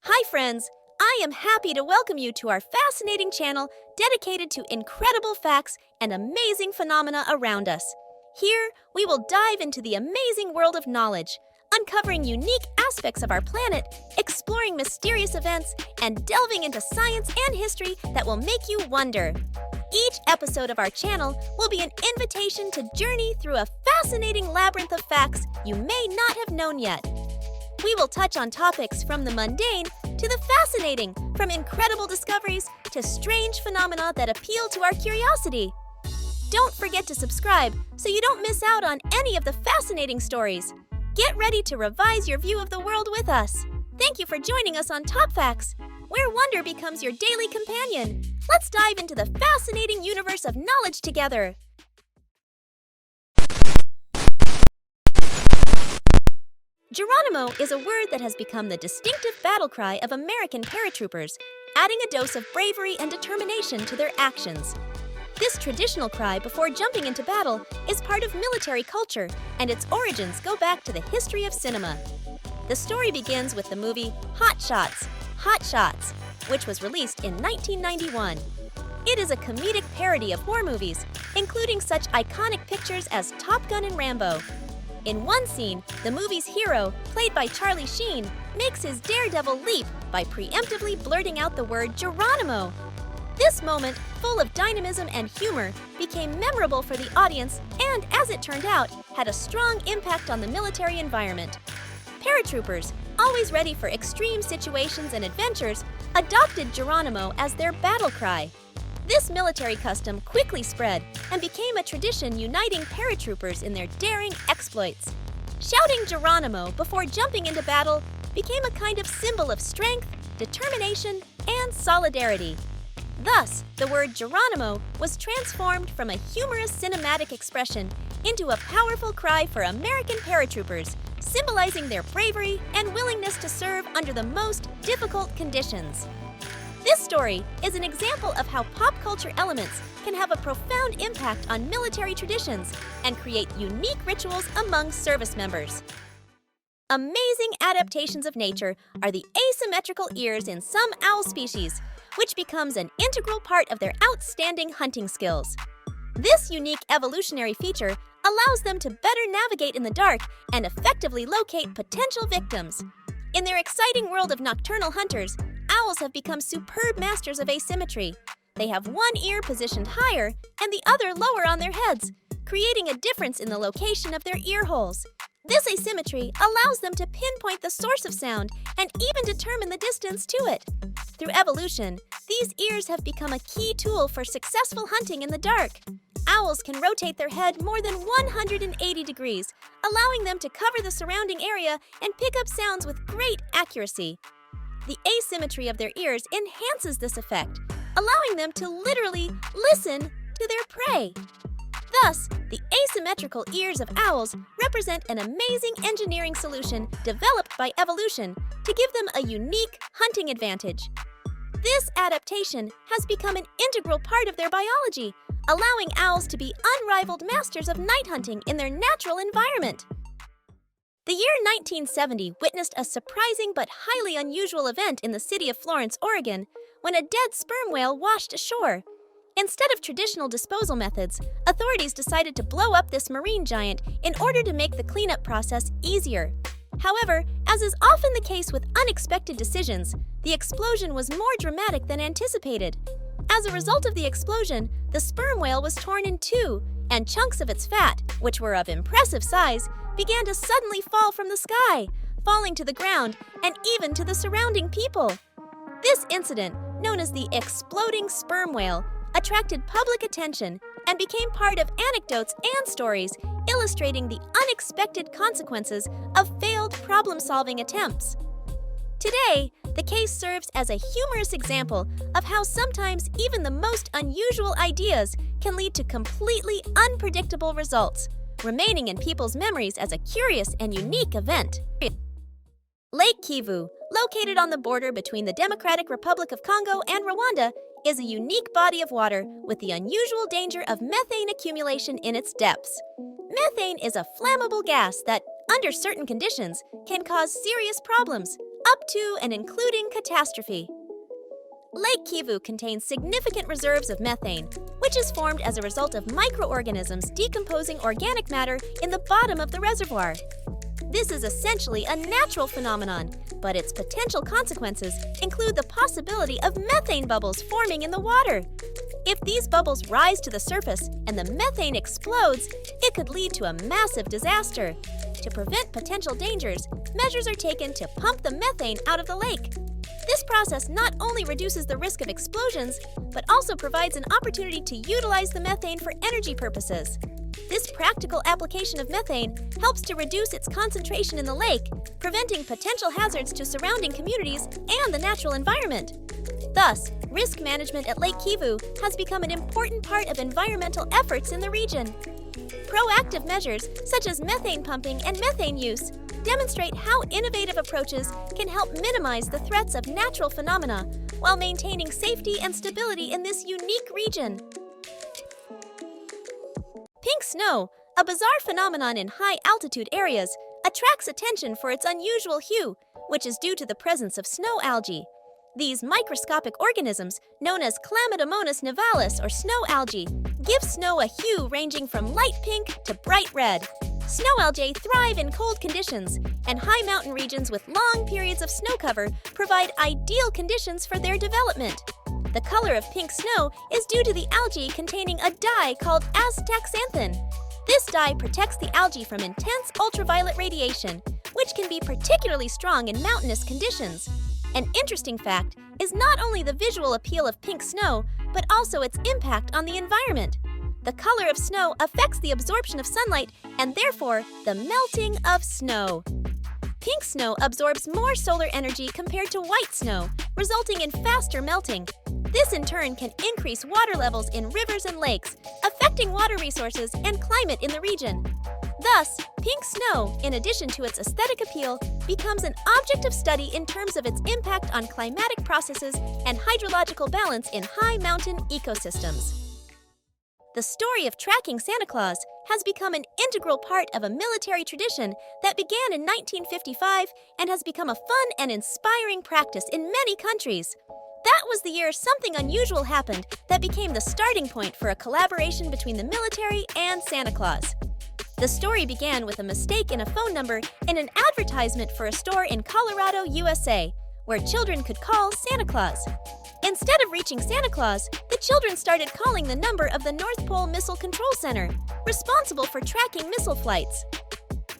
Hi friends, I am happy to welcome you to our fascinating channel dedicated to incredible facts and amazing phenomena around us. Here, we will dive into the amazing world of knowledge, uncovering unique aspects of our planet, exploring mysterious events, and delving into science and history that will make you wonder. Each episode of our channel will be an invitation to journey through a fascinating labyrinth of facts you may not have known yet. We will touch on topics from the mundane to the fascinating, from incredible discoveries to strange phenomena that appeal to our curiosity. Don't forget to subscribe so you don't miss out on any of the fascinating stories. Get ready to revise your view of the world with us. Thank you for joining us on Top Facts, where wonder becomes your daily companion. Let's dive into the fascinating universe of knowledge together. Geronimo is a word that has become the distinctive battle cry of American paratroopers, adding a dose of bravery and determination to their actions. This traditional cry before jumping into battle is part of military culture, and its origins go back to the history of cinema. The story begins with the movie Hot Shots, which was released in 1991. It is a comedic parody of war movies, including such iconic pictures as Top Gun and Rambo. In one scene, the movie's hero, played by Charlie Sheen, makes his daredevil leap by preemptively blurting out the word Geronimo. This moment, full of dynamism and humor, became memorable for the audience and, as it turned out, had a strong impact on the military environment. Paratroopers, always ready for extreme situations and adventures, adopted Geronimo as their battle cry. This military custom quickly spread and became a tradition uniting paratroopers in their daring exploits. Shouting Geronimo before jumping into battle became a kind of symbol of strength, determination, and solidarity. Thus, the word Geronimo was transformed from a humorous cinematic expression into a powerful cry for American paratroopers, symbolizing their bravery and willingness to serve under the most difficult conditions. This story is an example of how pop culture elements can have a profound impact on military traditions and create unique rituals among service members. Amazing adaptations of nature are the asymmetrical ears in some owl species, which becomes an integral part of their outstanding hunting skills. This unique evolutionary feature allows them to better navigate in the dark and effectively locate potential victims. In their exciting world of nocturnal hunters, owls have become superb masters of asymmetry. They have one ear positioned higher and the other lower on their heads, creating a difference in the location of their ear holes. This asymmetry allows them to pinpoint the source of sound and even determine the distance to it. Through evolution, these ears have become a key tool for successful hunting in the dark. Owls can rotate their head more than 180 degrees, allowing them to cover the surrounding area and pick up sounds with great accuracy. The asymmetry of their ears enhances this effect, allowing them to literally listen to their prey. Thus, the asymmetrical ears of owls represent an amazing engineering solution developed by evolution to give them a unique hunting advantage. This adaptation has become an integral part of their biology, allowing owls to be unrivaled masters of night hunting in their natural environment. The year 1970 witnessed a surprising but highly unusual event in the city of Florence, Oregon, when a dead sperm whale washed ashore. Instead of traditional disposal methods, authorities decided to blow up this marine giant in order to make the cleanup process easier. However, as is often the case with unexpected decisions, the explosion was more dramatic than anticipated. As a result of the explosion, the sperm whale was torn in two, and chunks of its fat, which were of impressive size, began to suddenly fall from the sky, falling to the ground and even to the surrounding people. This incident, known as the exploding sperm whale, attracted public attention and became part of anecdotes and stories illustrating the unexpected consequences of failed problem-solving attempts. Today, the case serves as a humorous example of how sometimes even the most unusual ideas can lead to completely unpredictable results, remaining in people's memories as a curious and unique event. Lake Kivu, located on the border between the Democratic Republic of Congo and Rwanda, is a unique body of water with the unusual danger of methane accumulation in its depths. Methane is a flammable gas that, under certain conditions, can cause serious problems, up to and including catastrophe. Lake Kivu contains significant reserves of methane, which is formed as a result of microorganisms decomposing organic matter in the bottom of the reservoir. This is essentially a natural phenomenon, but its potential consequences include the possibility of methane bubbles forming in the water. If these bubbles rise to the surface and the methane explodes, it could lead to a massive disaster. To prevent potential dangers, measures are taken to pump the methane out of the lake. This process not only reduces the risk of explosions, but also provides an opportunity to utilize the methane for energy purposes. This practical application of methane helps to reduce its concentration in the lake, preventing potential hazards to surrounding communities and the natural environment. Thus, risk management at Lake Kivu has become an important part of environmental efforts in the region. Proactive measures, such as methane pumping and methane use, demonstrate how innovative approaches can help minimize the threats of natural phenomena while maintaining safety and stability in this unique region. Pink snow, a bizarre phenomenon in high-altitude areas, attracts attention for its unusual hue, which is due to the presence of snow algae. These microscopic organisms, known as Chlamydomonas nivalis or snow algae, give snow a hue ranging from light pink to bright red. Snow algae thrive in cold conditions, and high mountain regions with long periods of snow cover provide ideal conditions for their development. The color of pink snow is due to the algae containing a dye called astaxanthin. This dye protects the algae from intense ultraviolet radiation, which can be particularly strong in mountainous conditions. An interesting fact is not only the visual appeal of pink snow, but also its impact on the environment. The color of snow affects the absorption of sunlight and therefore the melting of snow. Pink snow absorbs more solar energy compared to white snow, resulting in faster melting. This in turn can increase water levels in rivers and lakes, affecting water resources and climate in the region. Thus, pink snow, in addition to its aesthetic appeal, becomes an object of study in terms of its impact on climatic processes and hydrological balance in high mountain ecosystems. The story of tracking Santa Claus has become an integral part of a military tradition that began in 1955 and has become a fun and inspiring practice in many countries. That was the year something unusual happened that became the starting point for a collaboration between the military and Santa Claus. The story began with a mistake in a phone number in an advertisement for a store in Colorado, USA, where children could call Santa Claus. Instead of reaching Santa Claus, the children started calling the number of the North Pole Missile Control Center, responsible for tracking missile flights.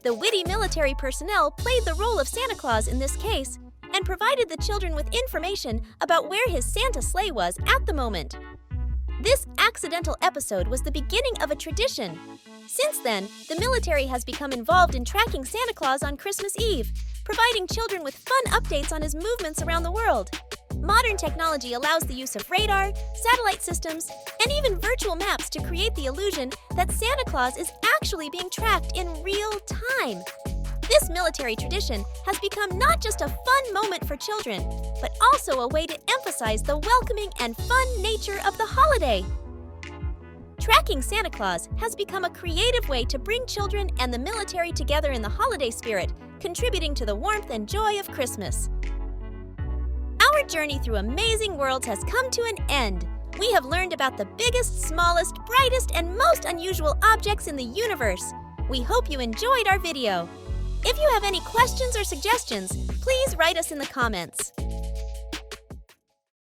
The witty military personnel played the role of Santa Claus in this case and provided the children with information about where his Santa sleigh was at the moment. This accidental episode was the beginning of a tradition. Since then, the military has become involved in tracking Santa Claus on Christmas Eve, providing children with fun updates on his movements around the world. Modern technology allows the use of radar, satellite systems, and even virtual maps to create the illusion that Santa Claus is actually being tracked in real time. This military tradition has become not just a fun moment for children, but also a way to emphasize the welcoming and fun nature of the holiday. Tracking Santa Claus has become a creative way to bring children and the military together in the holiday spirit, contributing to the warmth and joy of Christmas. Our journey through amazing worlds has come to an end. We have learned about the biggest, smallest, brightest, and most unusual objects in the universe. We hope you enjoyed our video. If you have any questions or suggestions, please write us in the comments.